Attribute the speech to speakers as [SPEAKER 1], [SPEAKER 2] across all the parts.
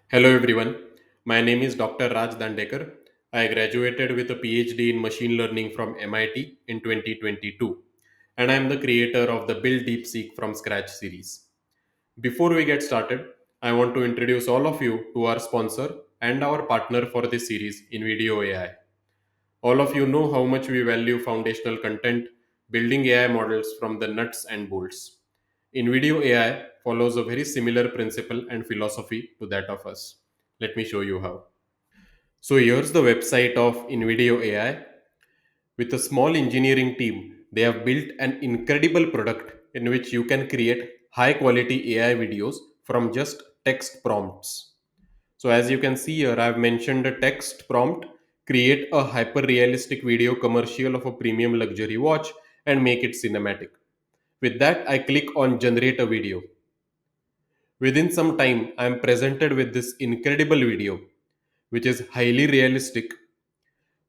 [SPEAKER 1] Hello everyone, my name is Dr. Raj Dandekar. I graduated with a PhD in machine learning from MIT in 2022, and I am the creator of the Build DeepSeek from Scratch series. Before we get started, I want to introduce all of you to our sponsor and our partner for this series, Invido AI. All of you know how much we value foundational content, building AI models from the nuts and bolts. Invido AI follows a very similar principle and philosophy to that of us. Let me show you how. So here's the website of Invido AI. With a small engineering team, they have built an incredible product in which you can create high quality AI videos from just text prompts. So as you can see here, I've mentioned a text prompt, create a hyper realistic video commercial of a premium luxury watch and make it cinematic. With that, I click on generate a video. Within some time, I am presented with this incredible video, which is highly realistic.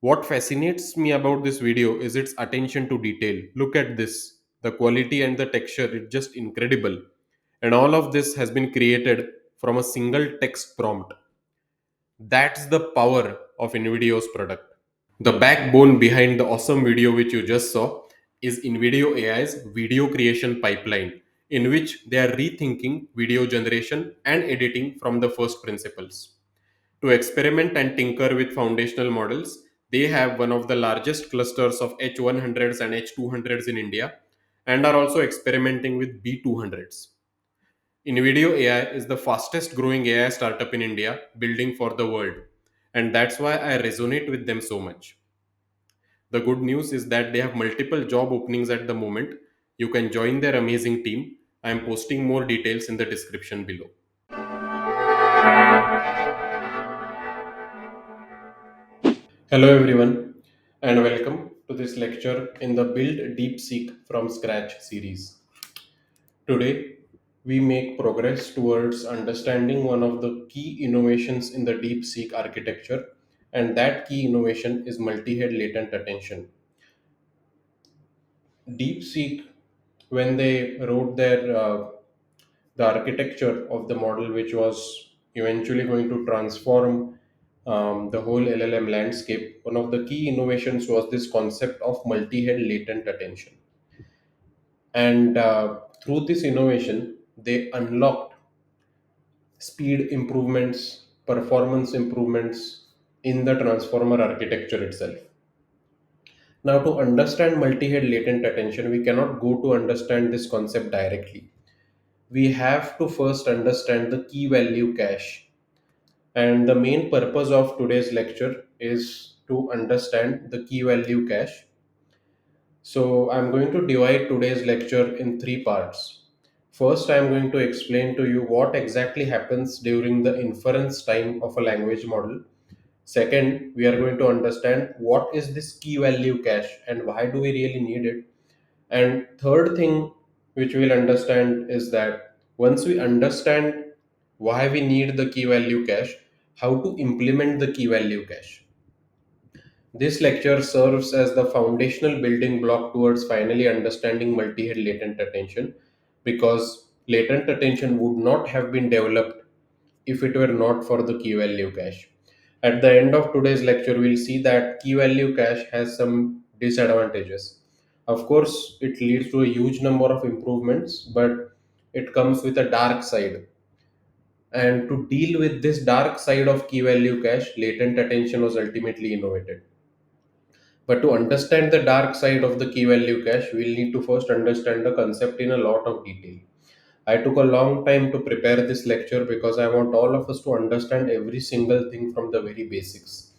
[SPEAKER 1] What fascinates me about this video is its attention to detail. Look at this. The quality and the texture is just incredible. And all of this has been created from a single text prompt. That's the power of NVIDIA's product. The backbone behind the awesome video which you just saw is NVIDIA AI's video creation pipeline, in which they are rethinking video generation and editing from the first principles. To experiment and tinker with foundational models, they have one of the largest clusters of H100s and H200s in India and are also experimenting with B200s. Invido AI is the fastest growing AI startup in India, building for the world. And that's why I resonate with them so much. The good news is that they have multiple job openings at the moment. You can join their amazing team. I am posting more details in the description below. Hello, everyone, and welcome to this lecture in the Build DeepSeek from Scratch series. Today, we make progress towards understanding one of the key innovations in the DeepSeek architecture, and that key innovation is multi-head latent attention. DeepSeek, when they wrote the architecture of the model, which was eventually going to transform the whole LLM landscape, one of the key innovations was this concept of multi-head latent attention. And through this innovation, they unlocked speed improvements, performance improvements in the transformer architecture itself. Now, to understand multi-head latent attention, we cannot go to understand this concept directly. We have to first understand the key value cache. And the main purpose of today's lecture is to understand the key value cache. So I'm going to divide today's lecture in three parts. First, I'm going to explain to you what exactly happens during the inference time of a language model. Second, we are going to understand what is this key value cache and why do we really need it. And third thing which we'll understand is that once we understand why we need the key value cache, how to implement the key value cache. This lecture serves as the foundational building block towards finally understanding multi-head latent attention, because latent attention would not have been developed if it were not for the key value cache. At the end of today's lecture, we'll see that key value cache has some disadvantages. Of course, it leads to a huge number of improvements, but it comes with a dark side. And to deal with this dark side of key value cache, latent attention was ultimately innovated. But to understand the dark side of the key value cache, we'll need to first understand the concept in a lot of detail. I took a long time to prepare this lecture because I want all of us to understand every single thing from the very basics.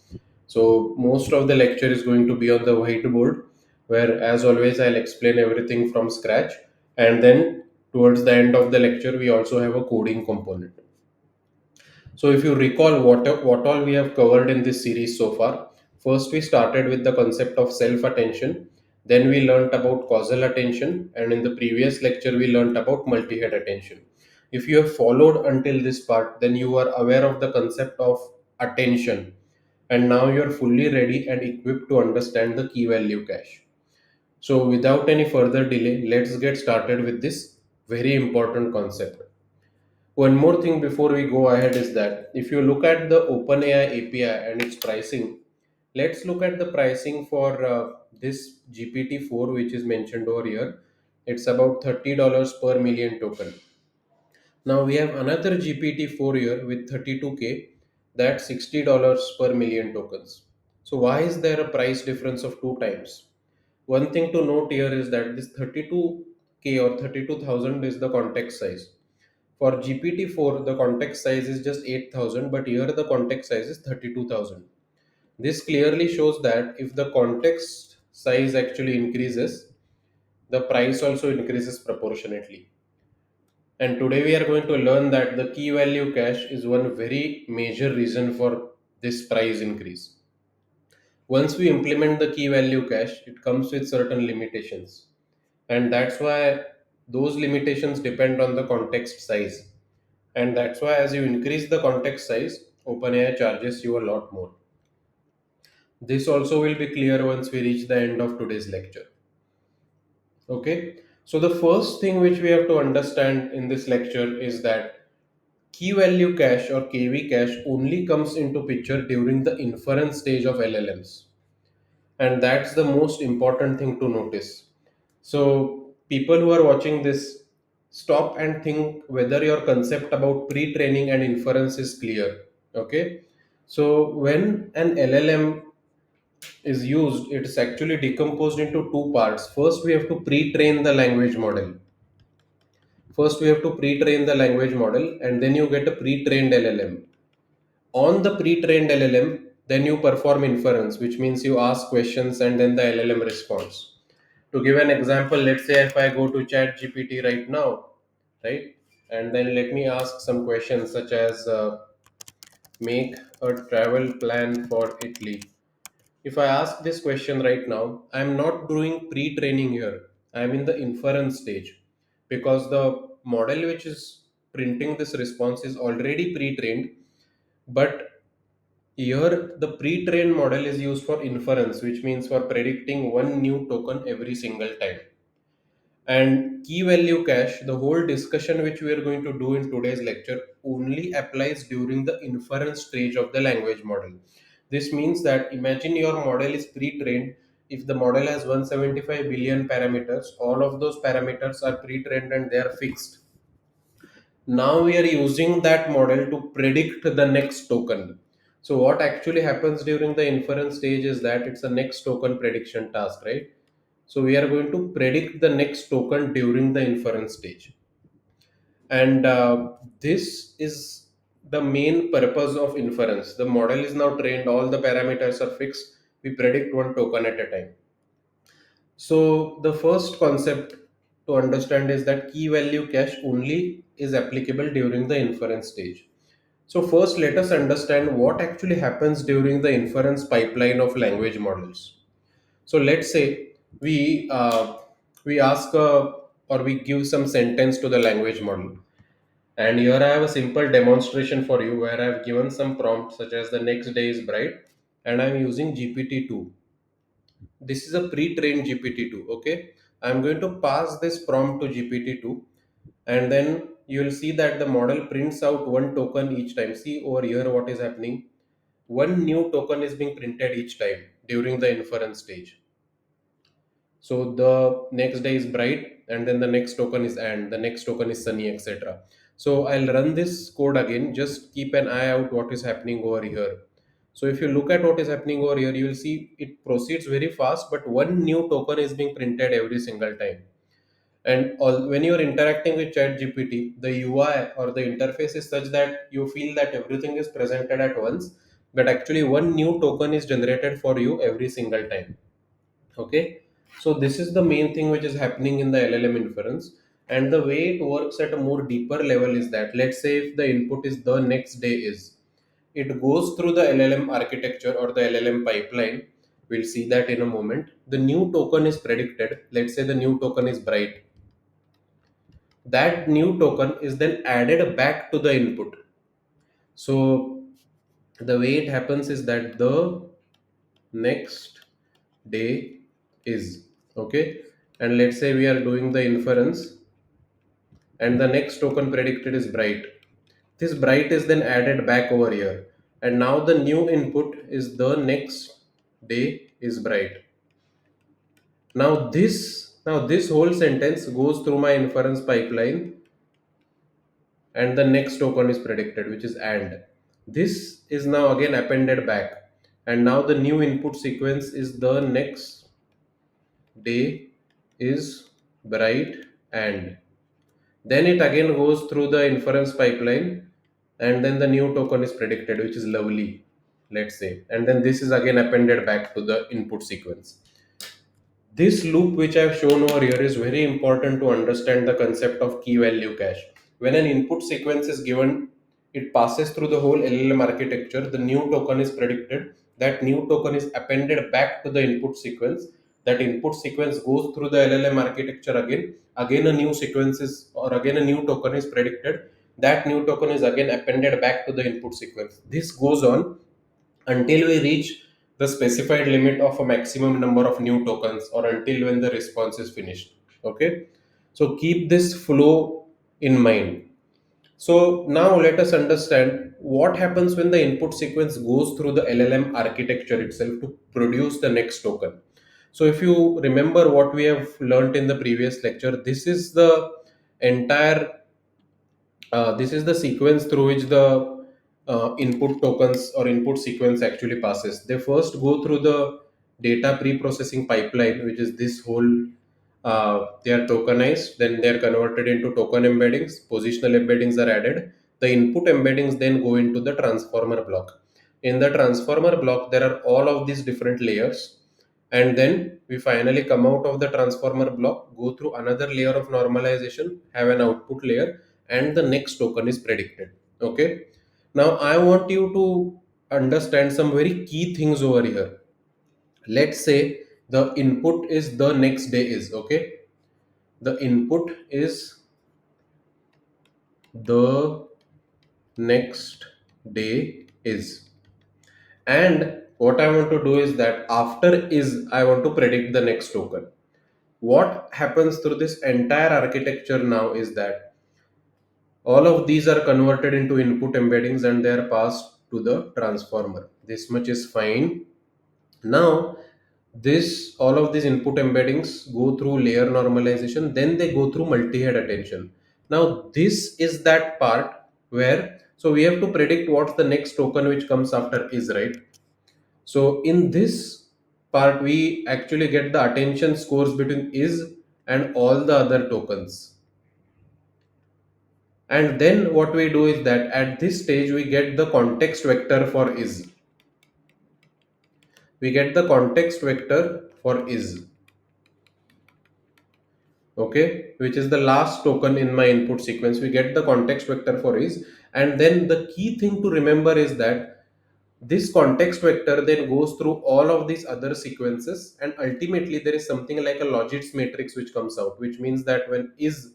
[SPEAKER 1] So, most of the lecture is going to be on the whiteboard, where, as always, I'll explain everything from scratch. And then, towards the end of the lecture, we also have a coding component. So, if you recall what all we have covered in this series so far, first we started with the concept of self attention, then we learnt about causal attention, and in the previous lecture, we learnt about multi head attention. If you have followed until this part, then you are aware of the concept of attention, and now you are fully ready and equipped to understand the key value cache. So, without any further delay, let's get started with this very important concept. One more thing before we go ahead is that if you look at the OpenAI API and its pricing, let's look at the pricing for this GPT-4, which is mentioned over here. It's about $30 per million token. Now we have another GPT-4 here with 32K, that's $60 per million tokens. So why is there a price difference of two times? One thing to note here is that this 32K or 32,000 is the context size. For GPT-4, the context size is just 8,000, but here the context size is 32,000. This clearly shows that if the context size actually increases, the price also increases proportionately. And today we are going to learn that the key value cache is one very major reason for this price increase. Once we implement the key value cache, it comes with certain limitations. And that's why those limitations depend on the context size. And that's why as you increase the context size, OpenAI charges you a lot more. This also will be clear once we reach the end of today's lecture. Okay. So the first thing which we have to understand in this lecture is that key value cache or KV cache only comes into picture during the inference stage of LLMs. And that's the most important thing to notice. So people who are watching this, stop and think whether your concept about pre-training and inference is clear. Okay. So when an LLM is used, it's actually decomposed into two parts. First, we have to pre-train the language model. First, we have to pre-train the language model, and then you get a pre-trained LLM. On the pre-trained LLM, then you perform inference, which means you ask questions and then the LLM responds. To give an example, let's say if I go to Chat GPT right now, right, and then let me ask some questions such as make a travel plan for Italy. If I ask this question right now, I'm not doing pre training here. I'm in the inference stage because the model which is printing this response is already pre trained. But here, the pre trained model is used for inference, which means for predicting one new token every single time. And key value cache, the whole discussion which we are going to do in today's lecture only applies during the inference stage of the language model. This means that imagine your model is pre-trained. If the model has 175 billion parameters, all of those parameters are pre-trained and they are fixed. Now we are using that model to predict the next token. So what actually happens during the inference stage is that it's a next token prediction task, right? So we are going to predict the next token during the inference stage. And this is the main purpose of inference. The model is now trained, all the parameters are fixed. We predict one token at a time. So the first concept to understand is that key value cache only is applicable during the inference stage. So first let us understand what actually happens during the inference pipeline of language models. So let's say we ask or we give some sentence to the language model. And here I have a simple demonstration for you where I have given some prompt such as the next day is bright and I'm using GPT-2. This is a pre-trained GPT-2. Okay. I'm going to pass this prompt to GPT-2 and then you will see that the model prints out one token each time. See over here what is happening. One new token is being printed each time during the inference stage. So the next day is bright, and then the next token is and the next token is sunny, etc. So I'll run this code again. Just keep an eye out what is happening over here. So if you look at what is happening over here, you will see it proceeds very fast, but one new token is being printed every single time. And when you're interacting with ChatGPT, the UI or the interface is such that you feel that everything is presented at once, but actually one new token is generated for you every single time. Okay. So this is the main thing which is happening in the LLM inference. And the way it works at a more deeper level is that let's say if the input is the next day is, it goes through the LLM architecture or the LLM pipeline. We'll see that in a moment. The new token is predicted. Let's say the new token is bright. That new token is then added back to the input. So the way it happens is that the next day is, okay, and let's say we are doing the inference and the next token predicted is bright. This bright is then added back over here, and now the new input is the next day is bright. Now this whole sentence goes through my inference pipeline, and the next token is predicted, which is and. This is now again appended back, and now the new input sequence is the next day is bright, and then it again goes through the inference pipeline, and then the new token is predicted, which is lovely, let's say, and then this is again appended back to the input sequence. This loop which I have shown over here is very important to understand the concept of key value cache. When an input sequence is given, it passes through the whole LLM architecture. The new token is predicted. That new token is appended back to the input sequence. That input sequence goes through the LLM architecture again. Again, a new sequence is, or again, a new token is predicted. That new token is again appended back to the input sequence. This goes on until we reach the specified limit of a maximum number of new tokens, or until when the response is finished. Okay, so keep this flow in mind. So now let us understand what happens when the input sequence goes through the LLM architecture itself to produce the next token. So if you remember what we have learned in the previous lecture, entire this is the sequence through which the input tokens or input sequence actually passes. They first go through the data pre-processing pipeline, which is this whole. They are tokenized, then they are converted into token embeddings. Positional embeddings are added. The input embeddings then go into the transformer block. In the transformer block, there are all of these different layers, and then we finally come out of the transformer block, go through another layer of normalization, have an output layer, and the next token is predicted. Okay, now I want you to understand some very key things over here. Let's say the input is the next day is, okay, the input is the next day is, and what I want to do is that after is I want to predict the next token. What happens through this entire architecture now is that all of these are converted into input embeddings, and they are passed to the transformer. This much is fine. Now, this all of these input embeddings go through layer normalization, then they go through multi-head attention. Now, this is that part where, so we have to predict what's the next token which comes after is, right? So in this part, we actually get the attention scores between is and all the other tokens. And then what we do is that at this stage, we get the context vector for is. We get the context vector for is, okay, which is the last token in my input sequence. We get the context vector for is, and then the key thing to remember is that this context vector then goes through all of these other sequences, and ultimately there is something like a Logits matrix which comes out, which means that when is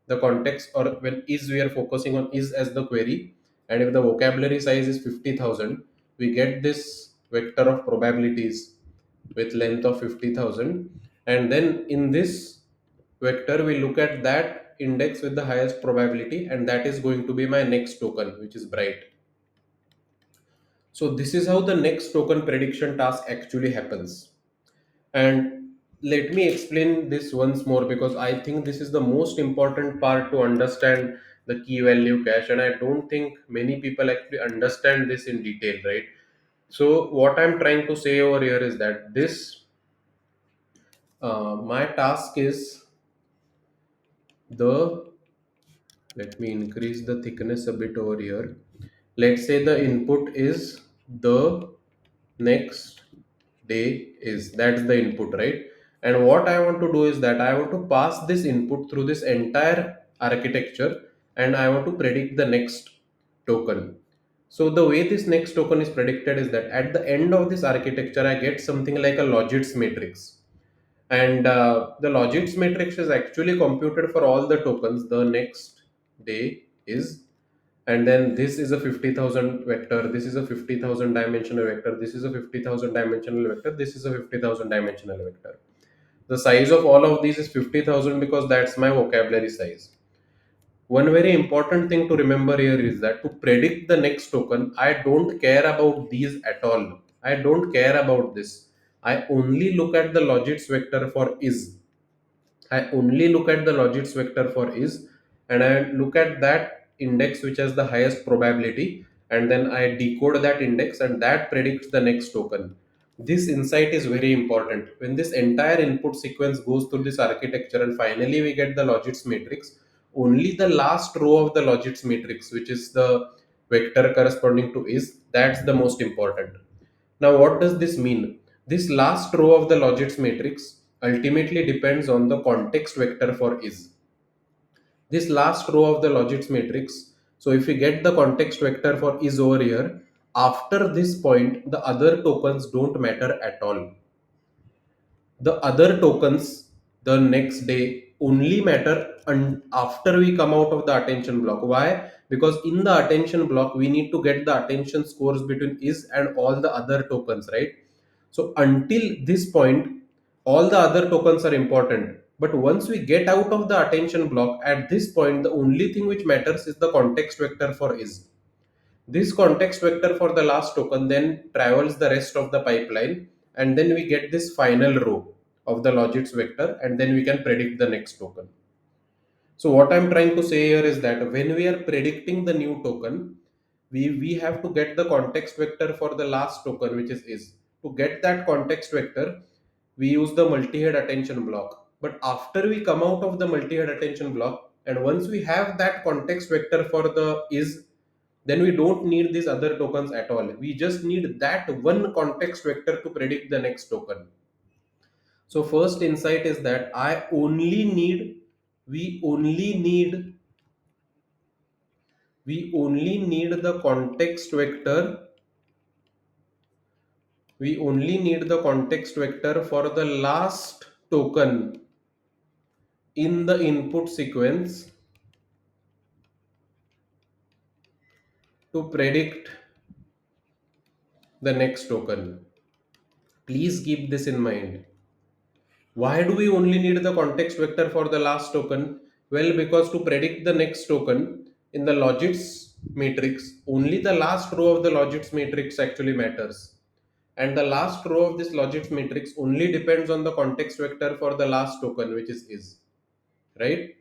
[SPEAKER 1] the context, or when is we are focusing on is as the query, and if the vocabulary size is 50,000, we get this vector of probabilities with length of 50,000, and then in this vector we look at that index with the highest probability, and that is going to be my next token, which is bright. So this is how the next token prediction task actually happens. And let me explain this once more, because I think this is the most important part to understand the key value cache, and I don't think many people actually understand this in detail, right? So what I'm trying to say over here is that this my task is the, let me increase the thickness a bit over here. Let's say the input is the next day is, that's the input, right? And what I want to do is that I want to pass this input through this entire architecture, and I want to predict the next token. So the way this next token is predicted is that at the end of this architecture I get something like a Logits matrix, and the Logits matrix is actually computed for all the tokens the next day is, and then this is a 50,000 vector, this is a 50,000 dimensional vector, this is a 50,000 dimensional vector, this is a 50,000 dimensional vector. The size of all of these is 50,000 because that's my vocabulary size. One very important thing to remember here is that to predict the next token, I don't care about these at all. I don't care about this. I only look at the logits vector for is. I only look at the logits vector for is, and I look at that index which has the highest probability, and then I decode that index, and that predicts the next token. This insight is very important. When this entire input sequence goes through this architecture and finally we get the logits matrix, only the last row of the logits matrix, which is the vector corresponding to is, that's the most important. Now, what does this mean? This last row of the logits matrix ultimately depends on the context vector for is. This last row of the logits matrix, so if we get the context vector for is over here, after this point, the other tokens don't matter at all. The other tokens the next day only matter after we come out of the attention block. Why? Because in the attention block, we need to get the attention scores between is and all the other tokens, right? So until this point, all the other tokens are important. But once we get out of the attention block, at this point, the only thing which matters is the context vector for is. This context vector for the last token then travels the rest of the pipeline, and then we get this final row of the logits vector, and then we can predict the next token. So what I'm trying to say here is that when we are predicting the new token, we have to get the context vector for the last token, which is. To get that context vector, we use the multi-head attention block. But after we come out of the multi-head attention block, and once we have that context vector for the is, then we don't need these other tokens at all. We just need that one context vector to predict the next token. So first insight is that we only need the context vector. We only need the context vector for the last token in the input sequence to predict the next token. Please keep this in mind. Why do we only need the context vector for the last token? Well, because to predict the next token in the logits matrix, only the last row of the logits matrix actually matters. And the last row of this logits matrix only depends on the context vector for the last token, which is, right?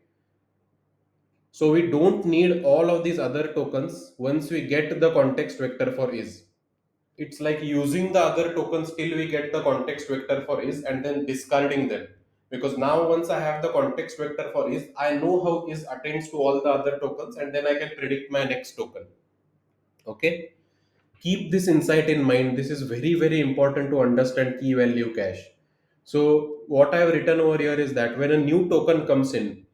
[SPEAKER 1] So we don't need all of these other tokens once we get the context vector for is. It's like using the other tokens till we get the context vector for is and then discarding them. Because now once I have the context vector for is, I know how is attends to all the other tokens and then I can predict my next token. Okay. Keep this insight in mind. This is very, very important to understand key value cache. So what I have written over here is that when a new token comes in,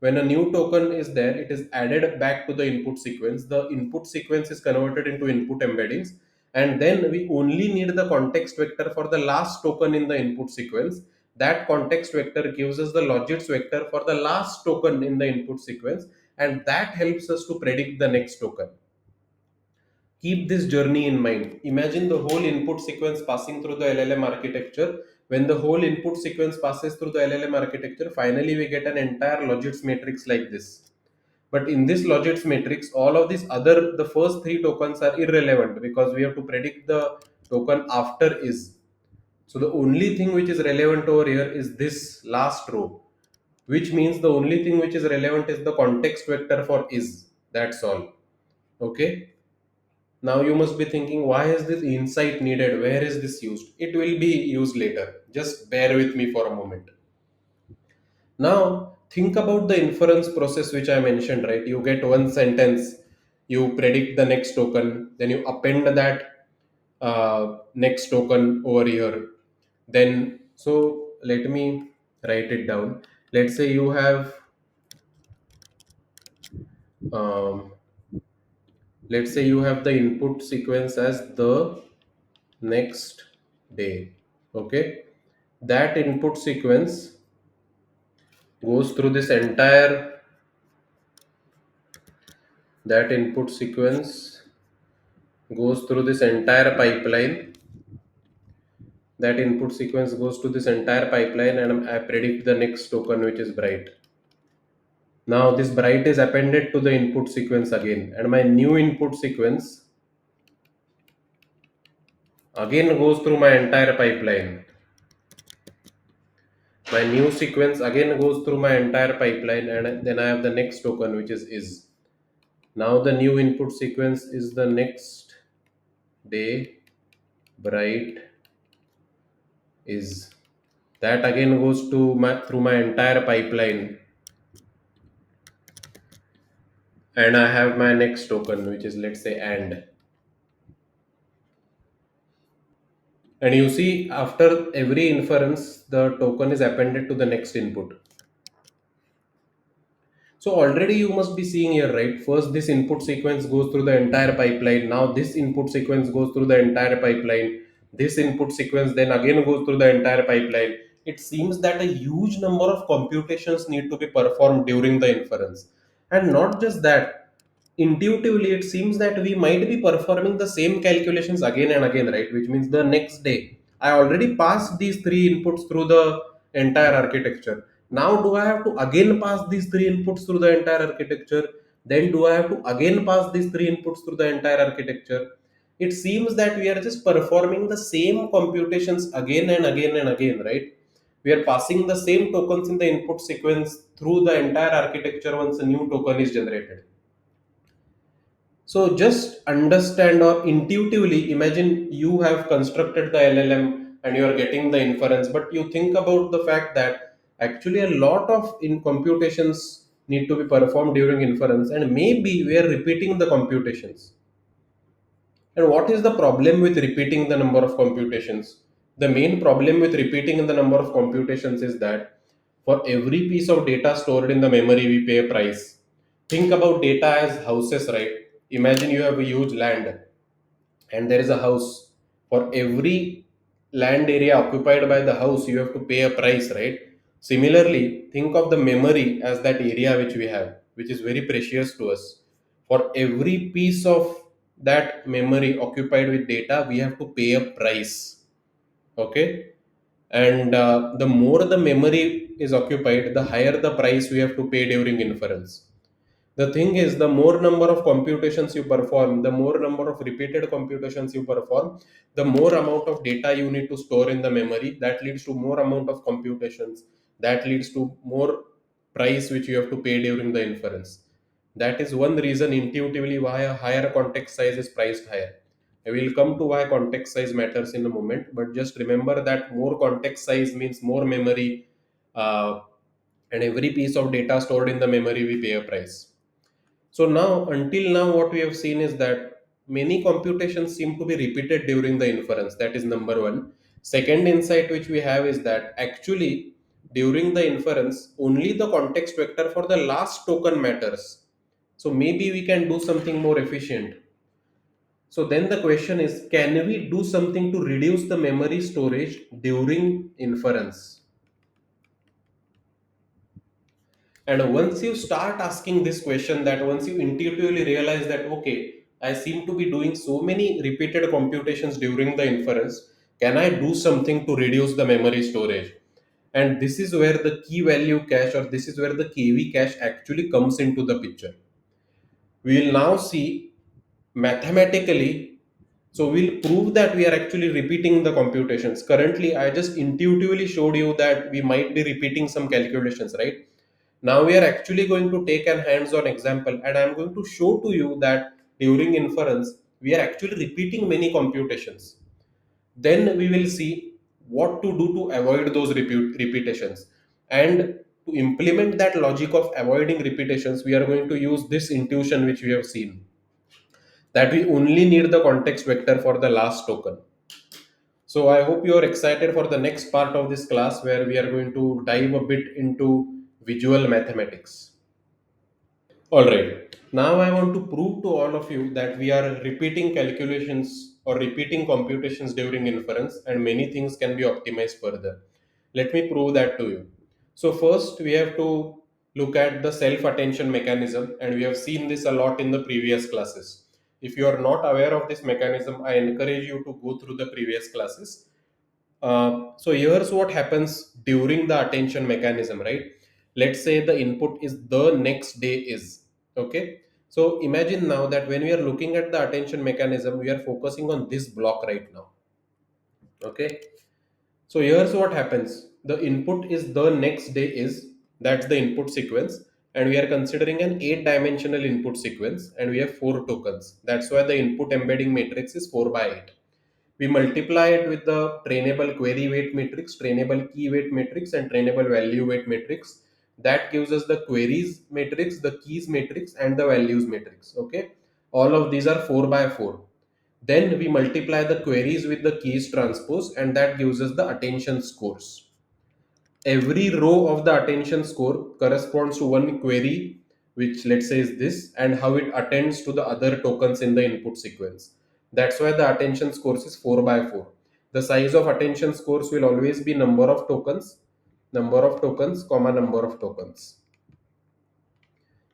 [SPEAKER 1] when a new token is there, it is added back to the input sequence. The input sequence is converted into input embeddings, and then we only need the context vector for the last token in the input sequence. That context vector gives us the logits vector for the last token in the input sequence, and that helps us to predict the next token. Keep this journey in mind. Imagine the whole input sequence passing through the LLM architecture. When the whole input sequence passes through the LLM architecture, finally we get an entire logits matrix like this. But in this logits matrix, all of these other, the first three tokens are irrelevant because we have to predict the token after is. So the only thing which is relevant over here is this last row, which means the only thing which is relevant is the context vector for is. That's all. Okay. Now you must be thinking, why is this insight needed? Where is this used? It will be used later. Just bear with me for a moment. Now think about the inference process which I mentioned, right? You get one sentence, you predict the next token, then you append that next token over here. Then, so let me write it down. Let's say you have, um, let's say you have the input sequence as the next day. Okay, that input sequence goes through this entire that input sequence goes through this entire pipeline that input sequence goes to this entire pipeline and I predict the next token which is bright. Now this bright is appended to the input sequence again, and my new input sequence again goes through my entire pipeline. My new sequence again goes through my entire pipeline, and then I have the next token, which is. Now the new input sequence is the next day bright is. That again goes to my through my entire pipeline, and I have my next token, which is, let's say, and you see after every inference the token is appended to the next input. So already you must be seeing here, right? First, this input sequence goes through the entire pipeline. Now this input sequence goes through the entire pipeline. This input sequence then again goes through the entire pipeline. It seems that a huge number of computations need to be performed during the inference. And not just that, intuitively it seems that we might be performing the same calculations again and again, right? Which means the next day I already passed these three inputs through the entire architecture. Now do I have to again pass these three inputs through the entire architecture? Then do I have to again pass these three inputs through the entire architecture? It seems that we are just performing the same computations again and again and again, right? We are passing the same tokens in the input sequence through the entire architecture once a new token is generated. So just understand or intuitively imagine you have constructed the LLM and you are getting the inference, but you think about the fact that actually a lot of in computations need to be performed during inference, and maybe we are repeating the computations. And what is the problem with repeating the number of computations? The main problem with repeating the number of computations is that for every piece of data stored in the memory, we pay a price. Think about data as houses, right? Imagine you have a huge land and there is a house. For every land area occupied by the house, you have to pay a price, right? Similarly, think of the memory as that area which we have, which is very precious to us. For every piece of that memory occupied with data, we have to pay a price. Okay, and the more the memory is occupied, the higher the price we have to pay during inference. The thing is, the more number of computations you perform, the more number of repeated computations you perform, the more amount of data you need to store in the memory. That leads to more amount of computations. That leads to more price which you have to pay during the inference. That is one reason intuitively why a higher context size is priced higher. I will come to why context size matters in a moment, but just remember that more context size means more memory, uh, and every piece of data stored in the memory we pay a price. So now, until now, what we have seen is that many computations seem to be repeated during the inference. That is number one. Second insight which we have is that actually during the inference, only the context vector for the last token matters. So maybe we can do something more efficient. So then the question is, can we do something to reduce the memory storage during inference? And once you start asking this question, that once you intuitively realize that, okay, I seem to be doing so many repeated computations during the inference, can I do something to reduce the memory storage? And this is where the key value cache, or this is where the KV cache actually comes into the picture. We will now see mathematically. So we'll prove that we are actually repeating the computations. Currently, I just intuitively showed you that we might be repeating some calculations, right? Now we are actually going to take an hands-on example, and I'm going to show to you that during inference, we are actually repeating many computations. Then we will see what to do to avoid those repetitions. And to implement that logic of avoiding repetitions, we are going to use this intuition which we have seen, that we only need the context vector for the last token. So I hope you are excited for the next part of this class where we are going to dive a bit into visual mathematics. All right. Now I want to prove to all of you that we are repeating calculations or repeating computations during inference, and many things can be optimized further. Let me prove that to you. So first we have to look at the self-attention mechanism, and we have seen this a lot in the previous classes. If you are not aware of this mechanism, I encourage you to go through the previous classes. So here's what happens during the attention mechanism, right? Let's say the input is the next day is. Okay, so imagine now that when we are looking at the attention mechanism, we are focusing on this block right now. Okay, so here's what happens. The input is the next day is, that's the input sequence, and we are considering an 8-dimensional input sequence, and we have 4 tokens. That's why the input embedding matrix is 4 by 8. We multiply it with the trainable query weight matrix, trainable key weight matrix, and trainable value weight matrix. That gives us the queries matrix, the keys matrix, and the values matrix. Okay, all of these are 4 by 4. Then we multiply the queries with the keys transpose, and that gives us the attention scores. Every row of the attention score corresponds to one query, which let's say is this, and how it attends to the other tokens in the input sequence. That's why the attention scores is 4 by 4. The size of attention scores will always be number of tokens, comma number of tokens.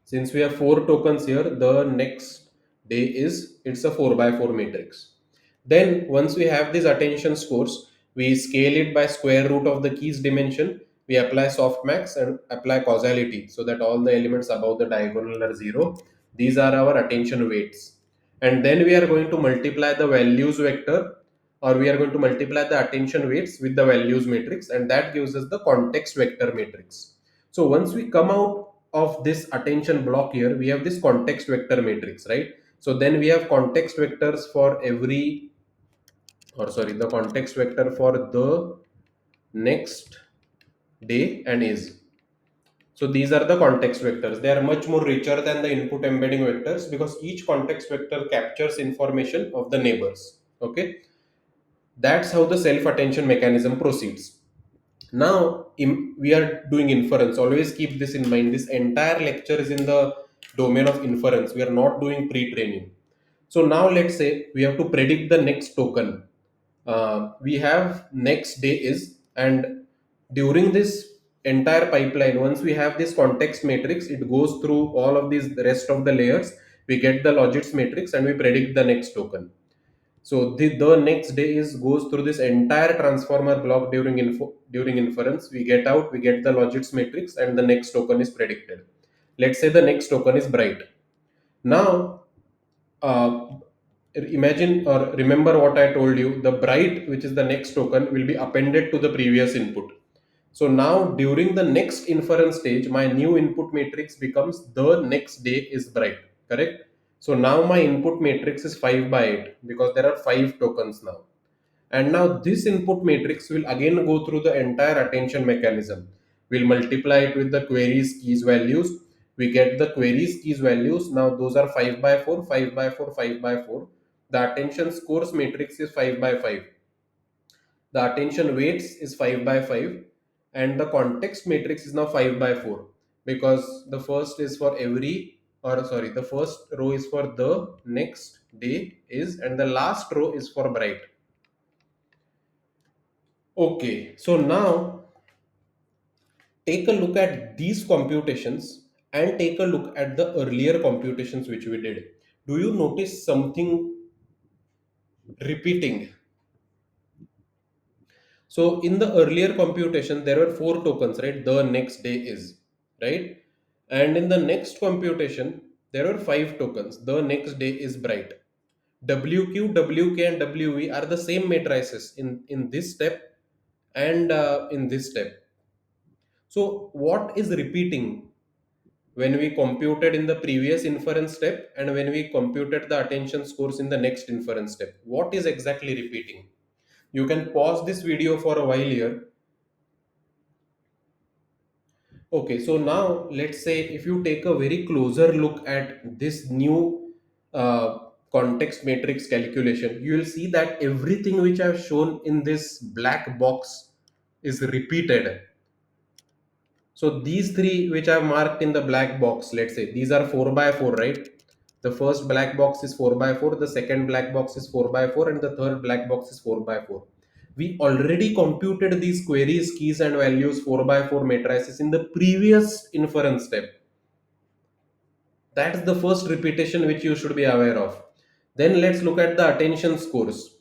[SPEAKER 1] Since we have 4 tokens here, the next day is, it's a 4 by 4 matrix. Then once we have these attention scores, we scale it by square root of the keys dimension. We apply softmax and apply causality so that all the elements above the diagonal are 0. These are our attention weights. And then we are going to multiply the values vector, or we are going to multiply the attention weights with the values matrix, and that gives us the context vector matrix. So once we come out of this attention block here, we have this context vector matrix, right? So then we have context vectors for every, or sorry, the context vector for the next day and is. So these are the context vectors. They are much more richer than the input embedding vectors because each context vector captures information of the neighbors. Okay, that's how the self attention mechanism proceeds. Now we are doing inference. Always keep this in mind. This entire lecture is in the domain of inference. We are not doing pre-training. So now let's say we have to predict the next token. We have next day is, and during this entire pipeline, once we have this context matrix, it goes through all of these, the rest of the layers. We get the Logits matrix and we predict the next token. So the next day is goes through this entire transformer block during inference. We get out, we get the Logits matrix, and the next token is predicted. Let's say the next token is bright. Now, uh, imagine or remember what I told you. The bright, which is the next token, will be appended to the previous input. So now during the next inference stage, my new input matrix becomes the next day is bright, correct? So now my input matrix is 5 by 8 because there are 5 tokens now. And now this input matrix will again go through the entire attention mechanism. We'll multiply it with the queries keys values. We get the queries keys values. Now those are 5 by 4, 5 by 4, 5 by 4. The attention scores matrix is 5 by 5. The attention weights is 5 by 5, and the context matrix is now 5 by 4 because the first is for every, or sorry, the first row is for the next day is, and the last row is for bright. Okay, so now take a look at these computations and take a look at the earlier computations which we did. Do you notice something repeating? So in the earlier computation, there were 4 tokens, right? The next day is, right? And in the next computation, there were 5 tokens. The next day is bright. WQ, WK, and WE are the same matrices in this step and in this step. So what is repeating when we computed in the previous inference step and when we computed the attention scores in the next inference step? What is exactly repeating? You can pause this video for a while here. Okay, so now let's say if you take a very closer look at this new context matrix calculation, you will see that everything which I've shown in this black box is repeated. So these three which I've marked in the black box, let's say these are 4 by 4, right? The first black box is 4 by 4, the second black box is 4 by 4, and the third black box is 4 by 4. We already computed these queries, keys, and values 4 by 4 matrices in the previous inference step. That's the first repetition which you should be aware of. Then let's look at the attention scores.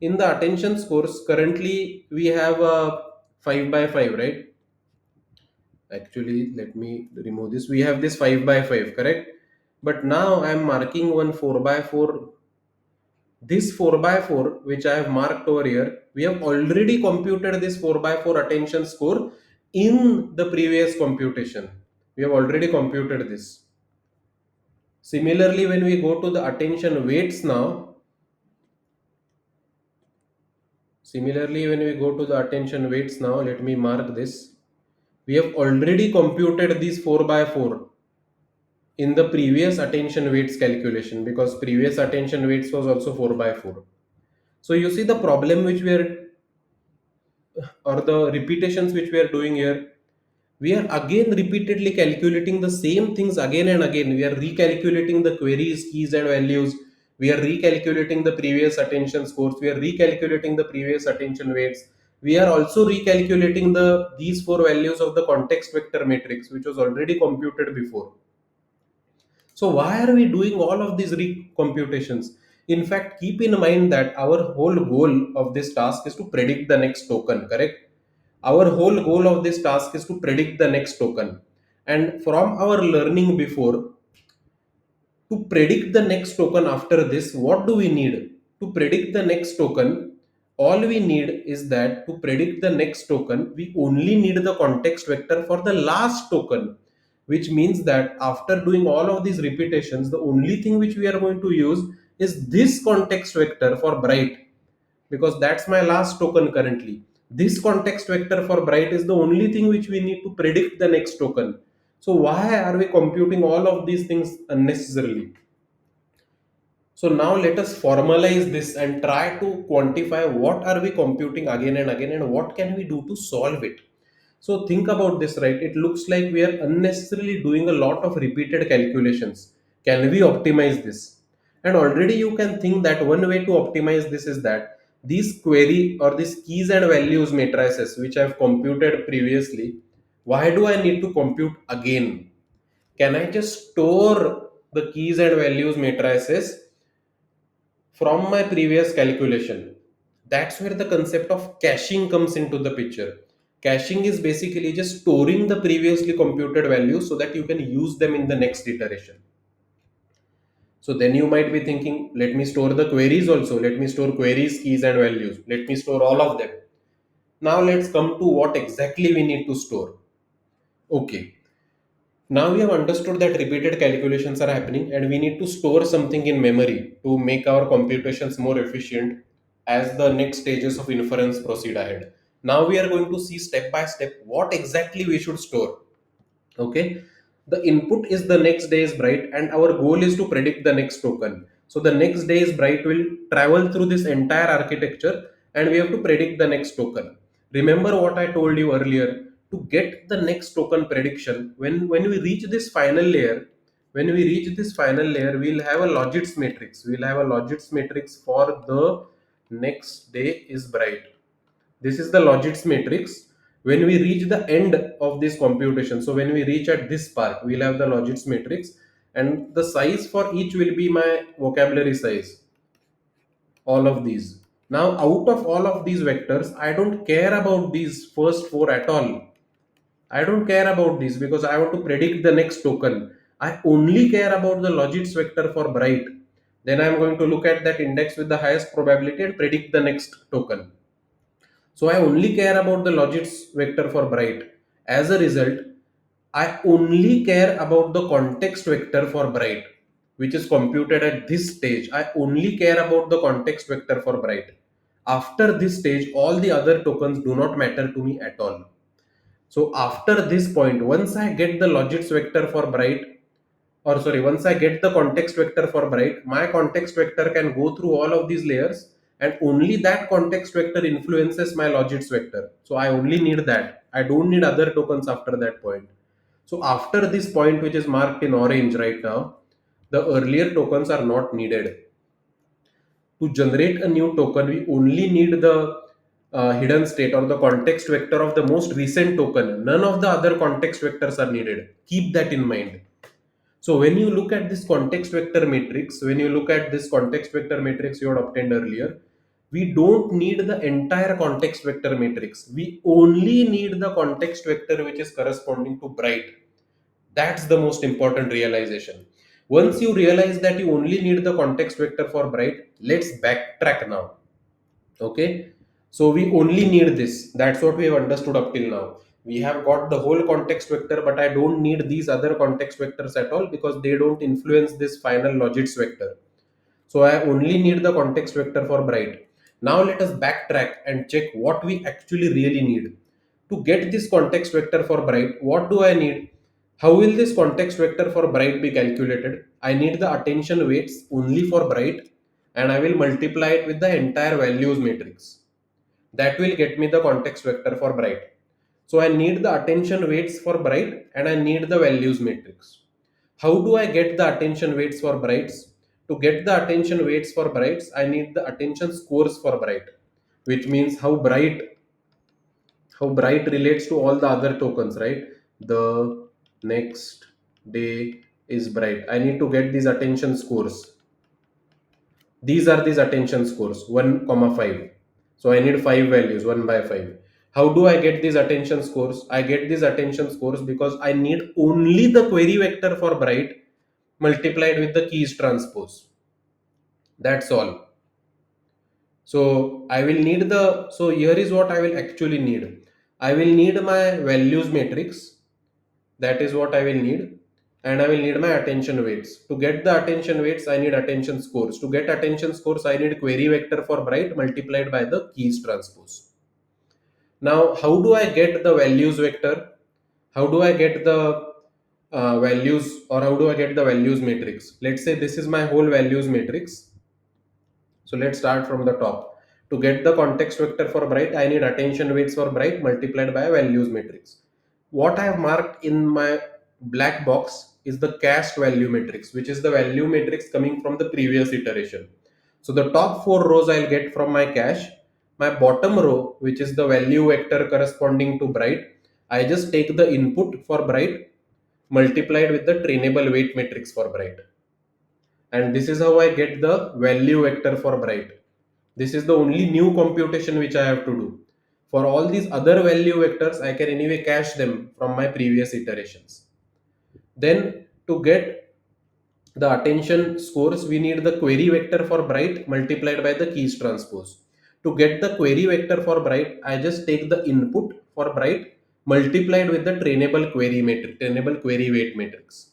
[SPEAKER 1] In the attention scores, currently we have a 5 by 5, right? Actually, let me remove this. We have this 5 by 5, correct? But now I'm marking one 4 by 4. This 4 by 4, which I have marked over here, we have already computed this 4 by 4 attention score in the previous computation. We have already computed this. Similarly, when we go to the attention weights now, similarly, when we go to the attention weights now, let me mark this. We have already computed these 4 by 4 in the previous attention weights calculation, because previous attention weights was also 4 by 4. So you see the problem which we are, or the repetitions which we are doing here, we are again repeatedly calculating the same things again and again. We are recalculating the queries, keys and values. We are recalculating the previous attention scores. We are recalculating the previous attention weights. We are also recalculating these four values of the context vector matrix, which was already computed before. So why are we doing all of these recomputations? In fact, keep in mind that our whole goal of this task is to predict the next token, correct? Our whole goal of this task is to predict the next token. And from our learning before, to predict the next token after this, what do we need? To predict the next token, all we need is that to predict the next token, we only need the context vector for the last token, which means that after doing all of these repetitions, the only thing which we are going to use is this context vector for bright, because that's my last token currently. This context vector for bright is the only thing which we need to predict the next token. So why are we computing all of these things unnecessarily? So now let us formalize this and try to quantify what are we computing again and again and what can we do to solve it. So think about this, right? It looks like we are unnecessarily doing a lot of repeated calculations. Can we optimize this? And already you can think that one way to optimize this is that these query or these keys and values matrices which I've computed previously, why do I need to compute again? Can I just store the keys and values matrices from my previous calculation? That's where the concept of caching comes into the picture. Caching is basically just storing the previously computed values so that you can use them in the next iteration. So then you might be thinking, let me store the queries also. Let me store queries, keys and values. Let me store all of them. Now let's come to what exactly we need to store. Okay. Now we have understood that repeated calculations are happening and we need to store something in memory to make our computations more efficient as the next stages of inference proceed ahead. Now we are going to see step by step what exactly we should store. Okay, the input is the next day is bright and our goal is to predict the next token. So the next day is bright will travel through this entire architecture and we have to predict the next token. Remember what I told you earlier, to get the next token prediction, when we reach this final layer, we'll have a logits matrix. We'll have a logits matrix for the next day is bright. This is the Logits matrix. When we reach the end of this computation, so when we reach at this part, we'll have the Logits matrix, and the size for each will be my vocabulary size. All of these. Now, out of all of these vectors, I don't care about these first four at all. I don't care about these because I want to predict the next token. I only care about the Logits vector for bright. Then I'm going to look at that index with the highest probability and predict the next token. So I only care about the Logits vector for bright. As a result, I only care about the context vector for bright, which is computed at this stage. I only care about the context vector for bright. After this stage, all the other tokens do not matter to me at all. So after this point, once I get the Logits vector for bright, or sorry, once I get the context vector for bright, my context vector can go through all of these layers and only that context vector influences my Logits vector. So I only need that. I don't need other tokens after that point. So after this point, which is marked in orange right now, the earlier tokens are not needed. To generate a new token, we only need the hidden state or the context vector of the most recent token. None of the other context vectors are needed. Keep that in mind. So when you look at this context vector matrix, when you look at this context vector matrix you had obtained earlier, We don't need the entire context vector matrix. We only need the context vector which is corresponding to bright. That's the most important realization. Once you realize that you only need the context vector for bright, let's backtrack now. Okay, so we only need this. That's what we have understood up till now. We have got the whole context vector, but I don't need these other context vectors at all because they don't influence this final logits vector. So I only need the context vector for bright. Now let us backtrack and check what we actually really need. To get this context vector for bright, what do I need? How will this context vector for bright be calculated? I need the attention weights only for bright, and I will multiply it with the entire values matrix. That will get me the context vector for bright. So I need the attention weights for bright and I need the values matrix. How do I get the attention weights for brights? To get the attention weights for brights, I need the attention scores for bright, which means how bright relates to all the other tokens, right? The next day is bright. I need to get these attention scores. These are these attention scores 1 comma 5. So I need 5 values 1 by 5. How do I get these attention scores? I get these attention scores because I need only the query vector for bright multiplied with the keys transpose. That's all. So I will need the, so here is what I will actually need. I will need my values matrix. That is what I will need. And I will need my attention weights. To get the attention weights, I need attention scores. To get attention scores, I need query vector for bright multiplied by the keys transpose. Now, how do I get the values vector? How do I get the values, or how do I get the values matrix? Let's say this is my whole values matrix. So let's start from the top. To get the context vector for bright, I need attention weights for bright multiplied by a values matrix. What I have marked in my black box is the cast value matrix, which is the value matrix coming from the previous iteration. So the top four rows I'll get from my cache. My bottom row, which is the value vector corresponding to bright, I just take the input for bright multiplied with the trainable weight matrix for bright. And this is how I get the value vector for bright. This is the only new computation which I have to do. For all these other value vectors, I can anyway cache them from my previous iterations. Then to get the attention scores, we need the query vector for bright multiplied by the keys transpose. To get the query vector for bright, I just take the input for bright multiplied with the trainable query matrix, trainable query weight matrix.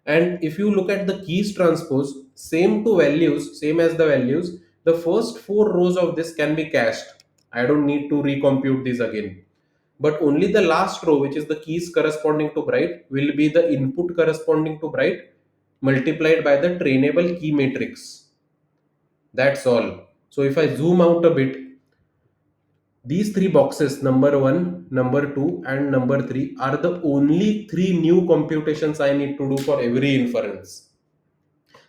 [SPEAKER 1] And if you look at the keys transpose, same to values, same as the values, the first four rows of this can be cached. I don't need to recompute this again. But only the last row, which is the keys corresponding to bright, will be the input corresponding to bright multiplied by the trainable key matrix. That's all. So if I zoom out a bit, these three boxes, number 1, number 2, and number 3, are the only three new computations I need to do for every inference.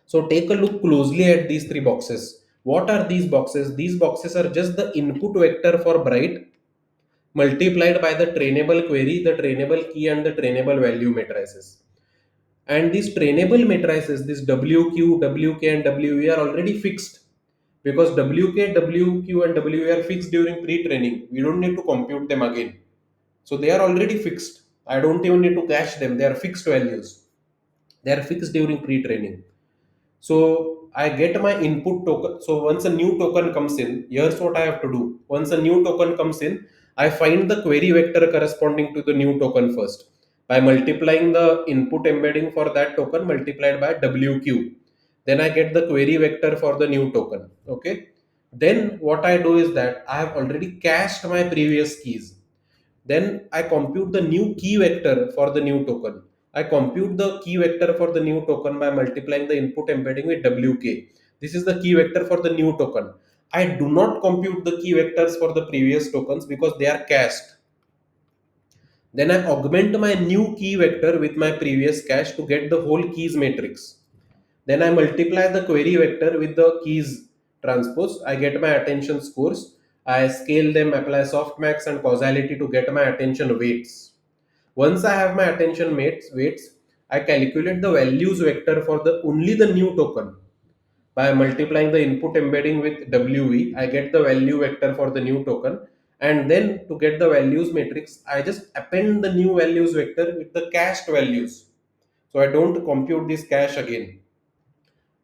[SPEAKER 1] So take a look closely at these three boxes. What are these boxes? These boxes are just the input vector for bright multiplied by the trainable query, the trainable key, and the trainable value matrices. And these trainable matrices, this WQ, WK, and WE are already fixed because WK, WQ, and WE are fixed during pre-training. We don't need to compute them again. So they are already fixed. I don't even need to cache them. They are fixed values. They are fixed during pre-training. So I get my input token. So once a new token comes in, here's what I have to do. Once a new token comes in, I find the query vector corresponding to the new token first by multiplying the input embedding for that token multiplied by WQ. Then I get the query vector for the new token. Okay. Then what I do is that I have already cached my previous keys. Then I compute the new key vector for the new token. I compute the key vector for the new token by multiplying the input embedding with WK. This is the key vector for the new token. I do not compute the key vectors for the previous tokens because they are cached. Then I augment my new key vector with my previous cache to get the whole keys matrix. Then I multiply the query vector with the keys transpose. I get my attention scores. I scale them, apply softmax and causality to get my attention weights. Once I have my weights, I calculate the values vector for the only the new token. By multiplying the input embedding with WE, I get the value vector for the new token. And then to get the values matrix, I just append the new values vector with the cached values. So I don't compute this cache again.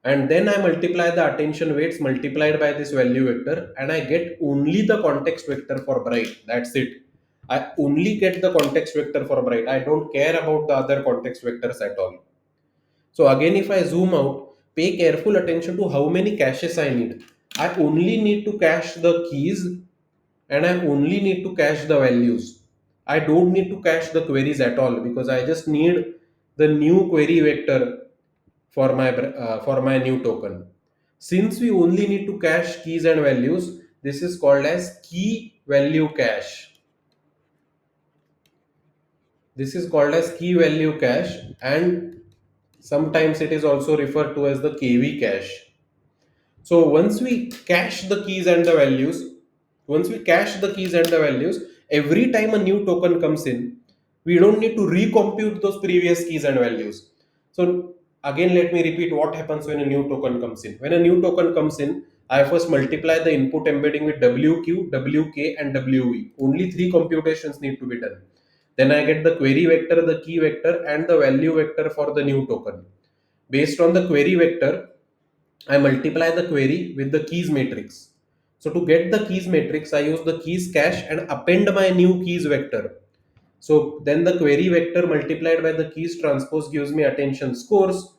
[SPEAKER 1] And then I multiply the attention weights multiplied by this value vector, and I get only the context vector for bright. That's it. I only get the context vector for bright. I don't care about the other context vectors at all. So again, if I zoom out, pay careful attention to how many caches I need. I only need to cache the keys, and I only need to cache the values. I don't need to cache the queries at all, because I just need the new query vector for my new token. Since we only need to cache keys and values, this is called as key value cache. This is called as key value cache, and sometimes it is also referred to as the KV cache. So once we cache the keys and the values, every time a new token comes in, we don't need to recompute those previous keys and values. So again, let me repeat what happens when a new token comes in. When a new token comes in, I first multiply the input embedding with WQ, WK, and WE. Only three computations need to be done. Then I get the query vector, the key vector, and the value vector for the new token. Based on the query vector, I multiply the query with the keys matrix. So to get the keys matrix, I use the keys cache and append my new keys vector. So then the query vector multiplied by the keys transpose gives me attention scores.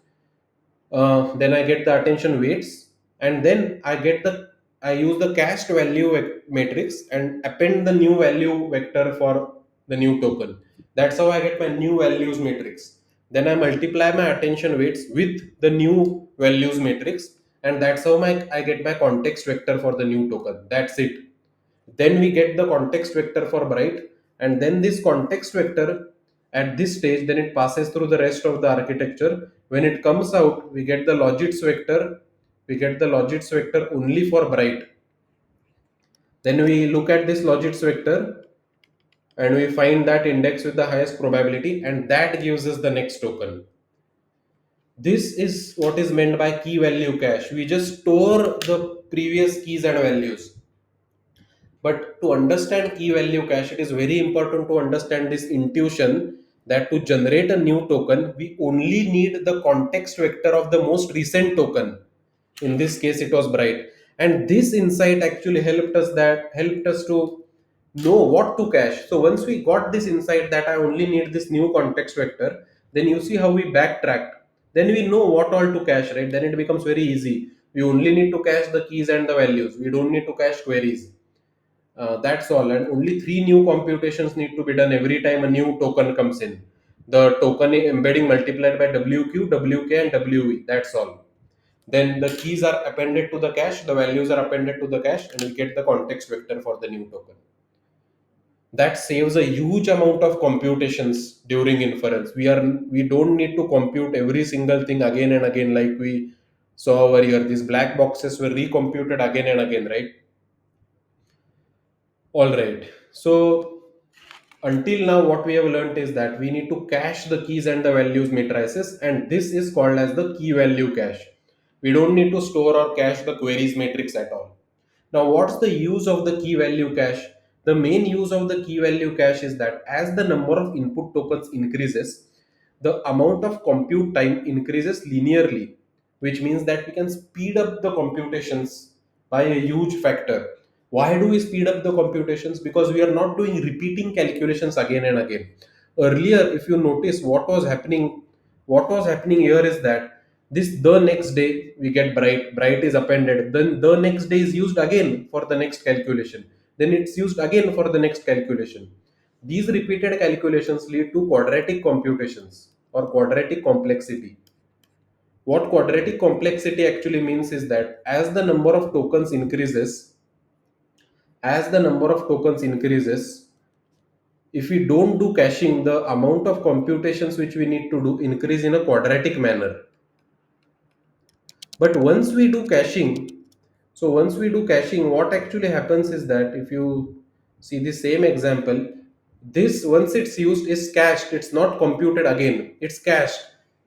[SPEAKER 1] Then I get the attention weights, and then I use the cached value matrix and append the new value vector for the new token. That's how I get my new values matrix. Then I multiply my attention weights with the new values matrix, and that's how I get my context vector for the new token. That's it. Then we get the context vector for bright, and then this context vector at this stage, then it passes through the rest of the architecture. When it comes out, we get the logits vector. We get the logits vector only for bright. Then we look at this logits vector and we find that index with the highest probability, and that gives us the next token. This is what is meant by key value cache. We just store the previous keys and values. But to understand key value cache, it is very important to understand this intuition that to generate a new token, we only need the context vector of the most recent token. In this case, it was bright. And this insight actually helped us to know what to cache. So once we got this insight that I only need this new context vector, then you see how we backtracked. Then we know what all to cache, right? Then it becomes very easy. We only need to cache the keys and the values. We don't need to cache queries. That's all, and only three new computations need to be done every time a new token comes in. The token embedding multiplied by WQ, WK, and WE. That's all. Then the keys are appended to the cache, the values are appended to the cache, and we get the context vector for the new token. That saves a huge amount of computations during inference. We don't need to compute every single thing again and again like we saw over here. These black boxes were recomputed again and again, right? All right. So until now, what we have learned is that we need to cache the keys and the values matrices, and this is called as the key value cache. We don't need to store or cache the queries matrix at all. Now, what's the use of the key value cache? The main use of the key value cache is that as the number of input tokens increases, the amount of compute time increases linearly, which means that we can speed up the computations by a huge factor. Why do we speed up the computations? Because we are not doing repeating calculations again and again. Earlier, if you notice what was happening here is that the next day we get bright is appended, then the next day is used again for the next calculation, then it's used again for the next calculation. These repeated calculations lead to quadratic computations or quadratic complexity. What quadratic complexity actually means is that as the number of tokens increases, if we don't do caching, the amount of computations which we need to do increase in a quadratic manner. But once we do caching, what actually happens is that if you see the same example, this once it's used is cached, it's not computed again, it's cached.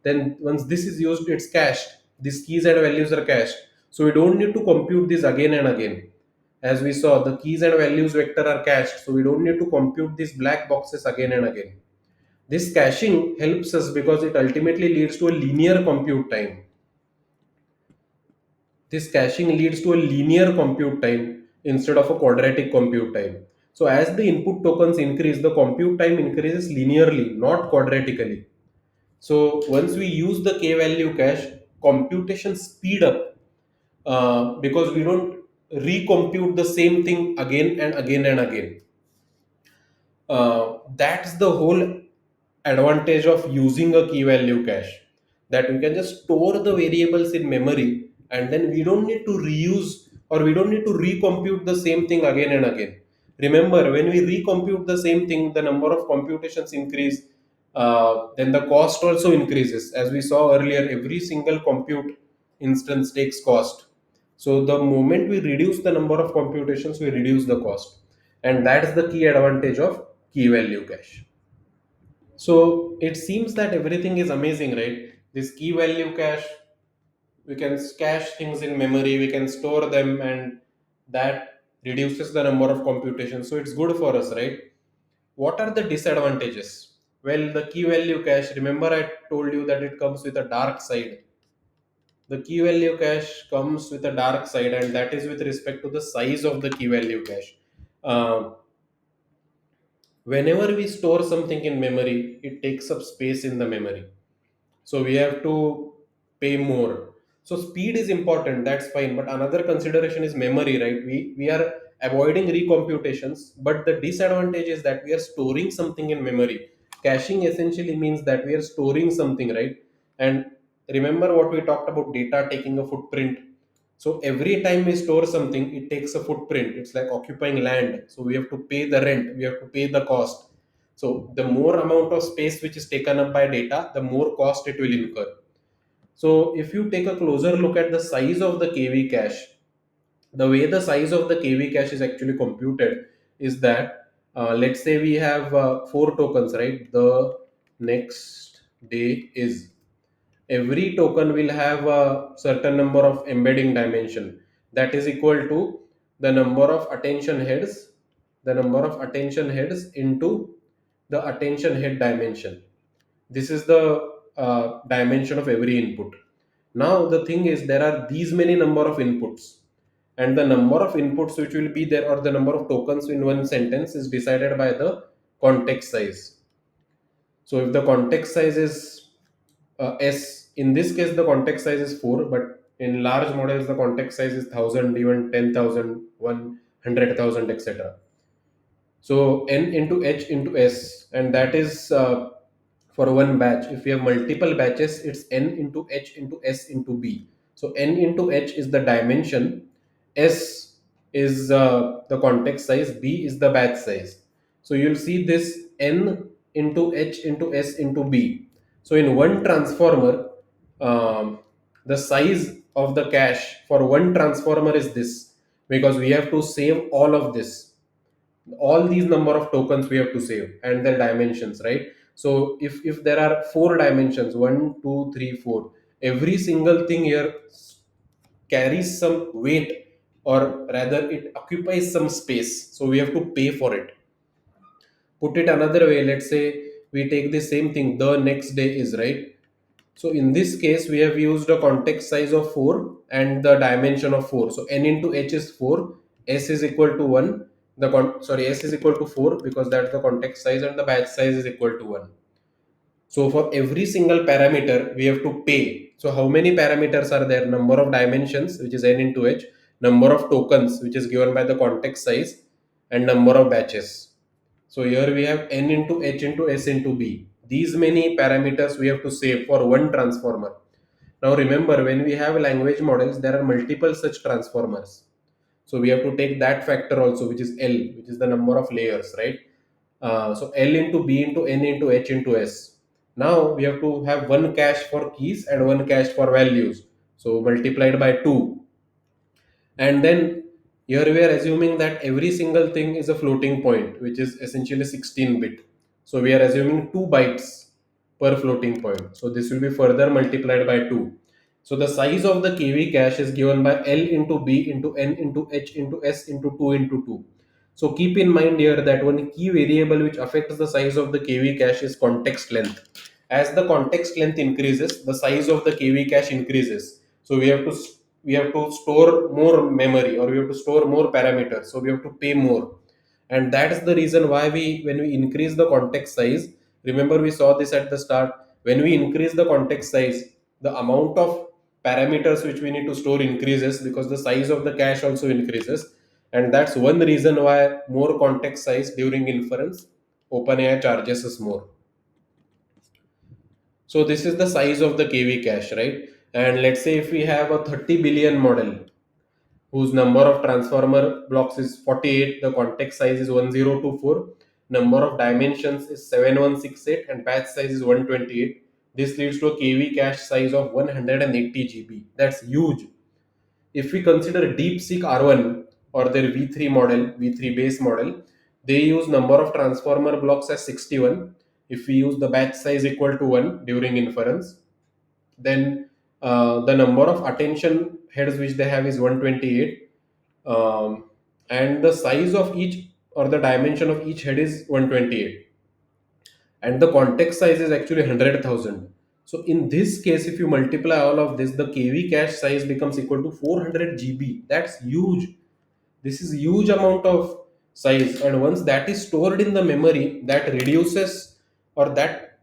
[SPEAKER 1] Then once this is used, it's cached. These keys and values are cached. So we don't need to compute this again and again. As we saw, the keys and values vector are cached, so we don't need to compute these black boxes again and again. This caching helps us because it ultimately leads to a linear compute time. This caching leads to a linear compute time instead of a quadratic compute time. So as the input tokens increase, the compute time increases linearly, not quadratically. So once we use the k value cache, computation speed up because we don't recompute the same thing again and again and again. That's the whole advantage of using a key value cache, that we can just store the variables in memory, and then we don't need to reuse or we don't need to recompute the same thing again and again. Remember, when we recompute the same thing, the number of computations increase, then the cost also increases. As we saw earlier, every single compute instance takes cost. So the moment we reduce the number of computations, we reduce the cost, and that's the key advantage of key value cache. So it seems that everything is amazing, right? This key value cache, we can cache things in memory, we can store them, and that reduces the number of computations. So it's good for us, right? What are the disadvantages? Well, the key value cache, remember I told you that it comes with a dark side. The key value cache comes with a dark side, and that is with respect to the size of the key value cache. Um, Whenever we store something in memory, it takes up space in the memory, so we have to pay more. So speed is important, that's fine, but another consideration is memory, right? We are avoiding recomputations, but the disadvantage is that we are storing something in memory. Caching essentially means that we are storing something, right? And remember what we talked about, data taking a footprint. So every time we store something, it takes a footprint. It's like occupying land, so we have to pay the rent, we have to pay the cost. So the more amount of space which is taken up by data, the more cost it will incur. So if you take a closer look at the size of the KV cache, the way the size of the KV cache is actually computed is that, let's say we have four tokens, right? The next day is, every token will have a certain number of embedding dimension, that is equal to the number of attention heads, into the attention head dimension. This is the dimension of every input. Now the thing is, there are these many number of inputs, and the number of inputs which will be there, or the number of tokens in one sentence, is decided by the context size. So if the context size is s, in this case the context size is 4, but in large models the context size is 1000, even 10,000, 100,000, etc. So n into h into s, and that is for one batch. If you have multiple batches, it's n into h into s into b. So n into h is the dimension, s is the context size, b is the batch size. So you'll see this n into h into s into b. So in one transformer, the size of the cache for one transformer is this, because we have to save all of this, all these number of tokens we have to save, and their dimensions, right? So if there are four dimensions, one, two, three, four, every single thing here carries some weight, or rather it occupies some space, so we have to pay for it. Put it another way, let's say we take the same thing, the next day is, right? So in this case, we have used a context size of 4 and the dimension of 4. So n into h is 4, s is equal to 1. S is equal to 4 because that's the context size, and the batch size is equal to 1. So for every single parameter, we have to pay. So how many parameters are there? Number of dimensions, which is n into h, number of tokens, which is given by the context size, and number of batches. So here we have n into h into s into b. These many parameters we have to save for one transformer. Now remember, when we have language models, there are multiple such transformers. So we have to take that factor also, which is L, which is the number of layers, right? So L into B into N into H into S. Now we have to have one cache for keys and one cache for values. So multiplied by 2. And then here we are assuming that every single thing is a floating point, which is essentially 16 bit. So we are assuming 2 bytes per floating point. So this will be further multiplied by 2. So the size of the KV cache is given by L into B into N into H into S into 2 into 2. So keep in mind here that one key variable which affects the size of the KV cache is context length. As the context length increases, the size of the KV cache increases. So we have to store more memory, or we have to store more parameters. So we have to pay more, and that is the reason why when we increase the context size, remember we saw this at the start, when we increase the context size, the amount of parameters which we need to store increases because the size of the cache also increases. And that's one reason why more context size during inference, OpenAI charges us more. So this is the size of the KV cache, right? And let's say if we have a 30 billion model whose number of transformer blocks is 48, the context size is 1024, number of dimensions is 7168, and batch size is 128. This leads to a KV cache size of 180 GB. That's huge. If we consider DeepSeek R1 or their V3 model, V3 base model, they use number of transformer blocks as 61. If we use the batch size equal to 1 during inference, then the number of attention heads which they have is 128, and the size of each, or the dimension of each head is 128, and the context size is actually 100,000. So in this case, if you multiply all of this, the KV cache size becomes equal to 400 GB. That's huge. This is huge amount of size, and once that is stored in the memory, that reduces, or that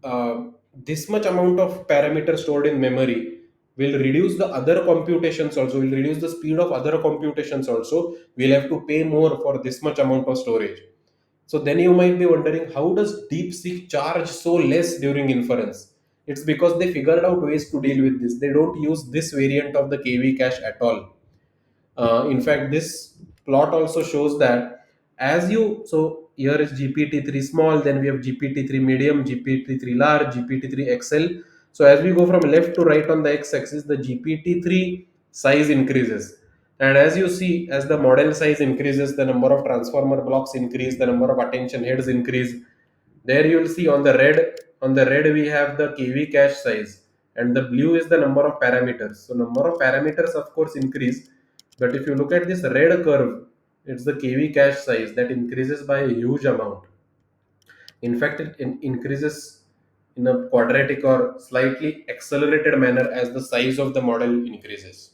[SPEAKER 1] uh, this much amount of parameter stored in memory will reduce the other computations also, will reduce the speed of other computations also. We'll have to pay more for this much amount of storage. So then you might be wondering, how does DeepSeek charge so less during inference? It's because they figured out ways to deal with this. They don't use this variant of the KV cache at all. In fact, this plot also shows that as you, so here is GPT-3 small, then we have GPT-3 medium, GPT-3 large, GPT-3 XL. So as we go from left to right on the x-axis, the GPT-3 size increases. And as you see, as the model size increases, the number of transformer blocks increase, the number of attention heads increase. There you will see on the red we have the KV cache size, and the blue is the number of parameters. So number of parameters of course increase, but if you look at this red curve, it's the KV cache size that increases by a huge amount. In fact, it increases in a quadratic or slightly accelerated manner as the size of the model increases.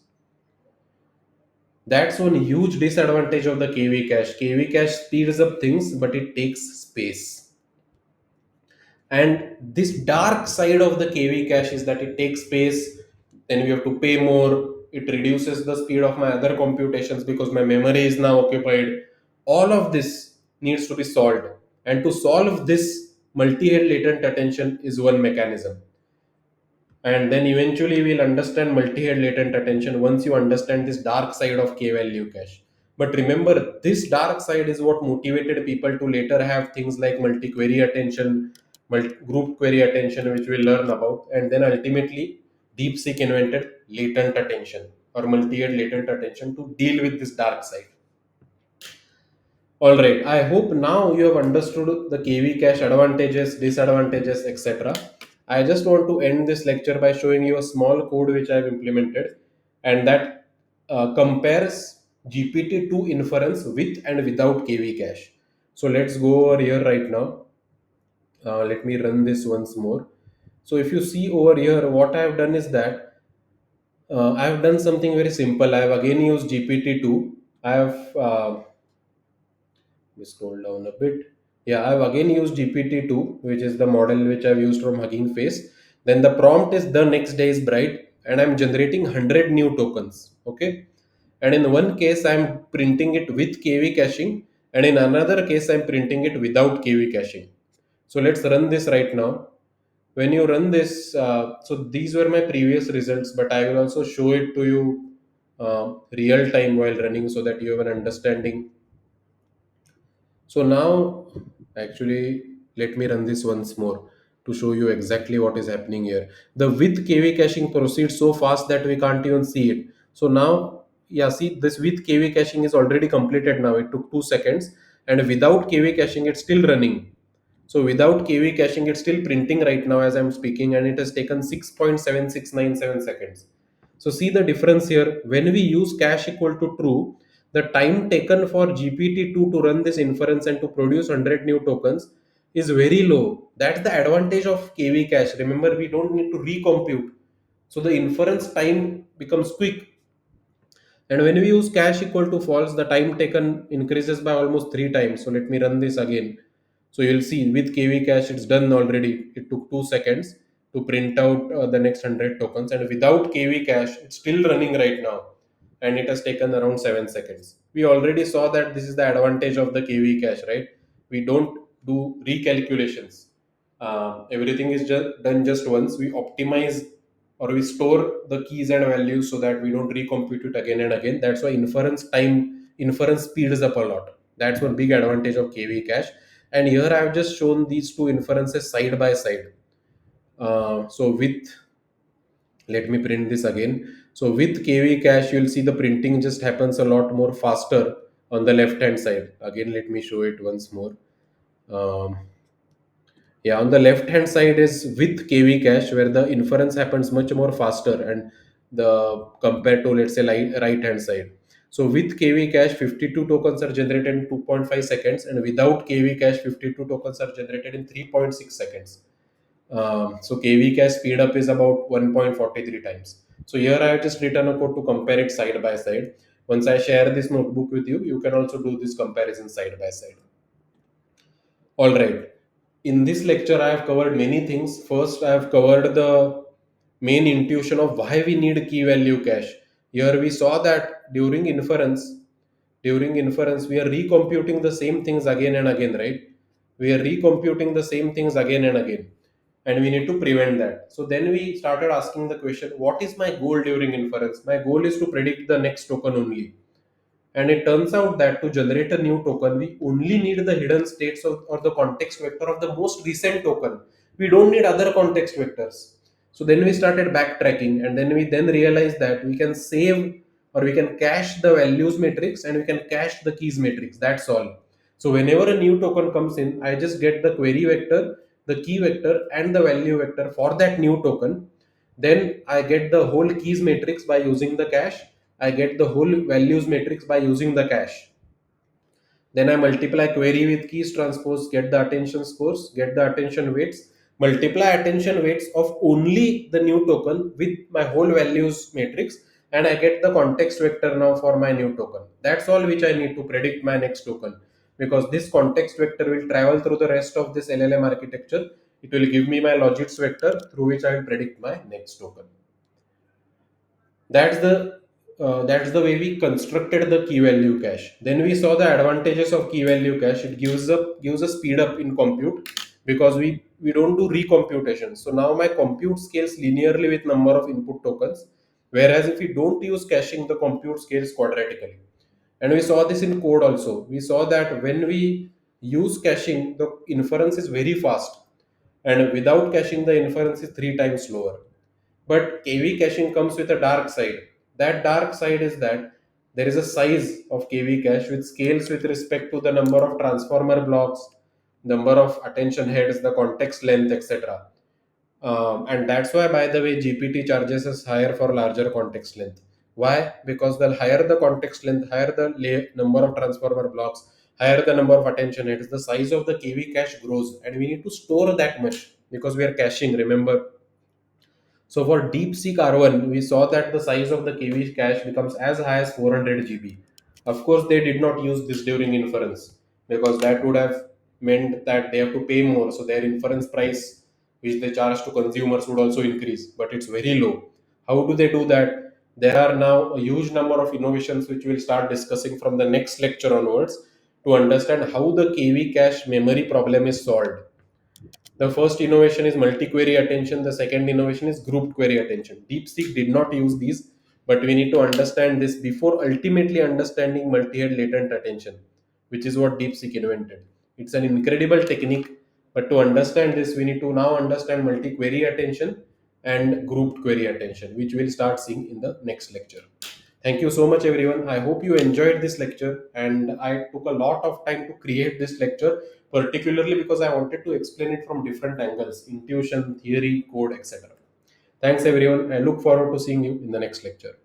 [SPEAKER 1] That's one huge disadvantage of the KV cache. KV cache speeds up things, but it takes space. And this dark side of the KV cache is that it takes space, then we have to pay more. It reduces the speed of my other computations because my memory is now occupied. All of this needs to be solved. And to solve this, multi-head latent attention is one mechanism. And then eventually we'll understand multi-head latent attention once you understand this dark side of k-value cache. But remember, this dark side is what motivated people to later have things like multi-query attention, group query attention, which we'll learn about. And then ultimately DeepSeek invented latent attention, or multi-head latent attention, to deal with this dark side. All right. I hope now you have understood the KV cache advantages, disadvantages, etc. I just want to end this lecture by showing you a small code which I have implemented, and that compares GPT-2 inference with and without KV cache. So let's go over here right now. Let me run this once more. So if you see over here, what I have done is that I have done something very simple. I have again used GPT-2. I have we scroll down a bit. Yeah, I've again used GPT-2, which is the model which I've used from Hugging Face. Then the prompt is the next day is bright, and I'm generating 100 new tokens. Okay. And in one case, I'm printing it with KV caching, and in another case, I'm printing it without KV caching. So let's run this right now. When you run this, so these were my previous results, but I will also show it to you real time while running so that you have an understanding. So now, actually, let me run this once more to show you exactly what is happening here. The with KV caching proceeds so fast that we can't even see it. So now, yeah, see this with KV caching is already completed now. It took 2 seconds, and without KV caching, it's still running. So without KV caching, it's still printing right now as I'm speaking, and it has taken 6.7697 seconds. So see the difference here. When we use cache equal to true, the time taken for GPT-2 to run this inference and to produce 100 new tokens is very low. That's the advantage of KV cache. Remember, we don't need to recompute. So the inference time becomes quick. And when we use cache equal to false, the time taken increases by almost three times. So let me run this again. So you'll see with KV cache, it's done already. It took 2 seconds to print out the next 100 tokens. And without KV cache, it's still running right now. And it has taken around 7 seconds. We already saw that this is the advantage of the KV cache, right? We don't do recalculations. Everything is just done just once. We optimize or we store the keys and values so that we don't recompute it again and again. That's why inference speeds up a lot. That's one big advantage of KV cache. And here I have just shown these two inferences side by side. So with let me print this again. So with KV cache, you'll see the printing just happens a lot more faster on the left hand side. Again, let me show it once more. Um, yeah, on the left hand side is with KV cache where the inference happens much more faster and the compared to let's say right hand side. So with KV cache, 52 tokens are generated in 2.5 seconds, and without KV cache, 52 tokens are generated in 3.6 seconds. So KV cache speed up is about 1.43 times. So here I have just written a code to compare it side by side. Once I share this notebook with you, you can also do this comparison side by side. All right. In this lecture, I have covered many things. First, I have covered the main intuition of why we need key value cache. Here we saw that during inference, we are recomputing the same things again and again, right? We are recomputing the same things again and again, and we need to prevent that. So then we started asking the question, what is my goal during inference? My goal is to predict the next token only. And it turns out that to generate a new token, we only need the hidden states or the context vector of the most recent token. We don't need other context vectors. So then we started backtracking, and then we then realized that we can save or we can cache the values matrix and we can cache the keys matrix. That's all. So whenever a new token comes in, I just get the query vector, the key vector, and the value vector for that new token. Then I get the whole keys matrix by using the cache. I get the whole values matrix by using the cache. Then I multiply query with keys transpose, get the attention scores, get the attention weights, multiply attention weights of only the new token with my whole values matrix, and I get the context vector now for my new token. That's all which I need to predict my next token, because this context vector will travel through the rest of this LLM architecture. It will give me my logits vector through which I will predict my next token. That's the way we constructed the key value cache. Then we saw the advantages of key value cache. It gives a speed up in compute because we don't do recomputation. So now my compute scales linearly with number of input tokens, whereas if we don't use caching, the compute scales quadratically. And we saw this in code also. We saw that when we use caching, the inference is very fast, and without caching, the inference is three times slower. But KV caching comes with a dark side. That dark side is that there is a size of KV cache which scales with respect to the number of transformer blocks, number of attention heads, the context length, etc. And that's why, by the way, GPT charges us higher for larger context length. Why? Because the higher the context length, higher the number of transformer blocks, higher the number of attention heads, the size of the KV cache grows, and we need to store that much because we are caching. Remember, so for DeepSeek R1, we saw that the size of the KV cache becomes as high as 400 GB. Of course, they did not use this during inference because that would have meant that they have to pay more. So their inference price, which they charge to consumers, would also increase. But it's very low. How do they do that? There are now a huge number of innovations which we'll start discussing from the next lecture onwards to understand how the KV cache memory problem is solved. The first innovation is multi-query attention. The second innovation is grouped query attention. DeepSeek did not use these, but we need to understand this before ultimately understanding multi-head latent attention, which is what DeepSeek invented. It's an incredible technique, but to understand this, we need to now understand multi-query attention and grouped query attention, which we'll start seeing in the next lecture. Thank you so much, everyone. I hope you enjoyed this lecture, and I took a lot of time to create this lecture, particularly because I wanted to explain it from different angles: intuition, theory, code, etc. Thanks, everyone. I look forward to seeing you in the next lecture.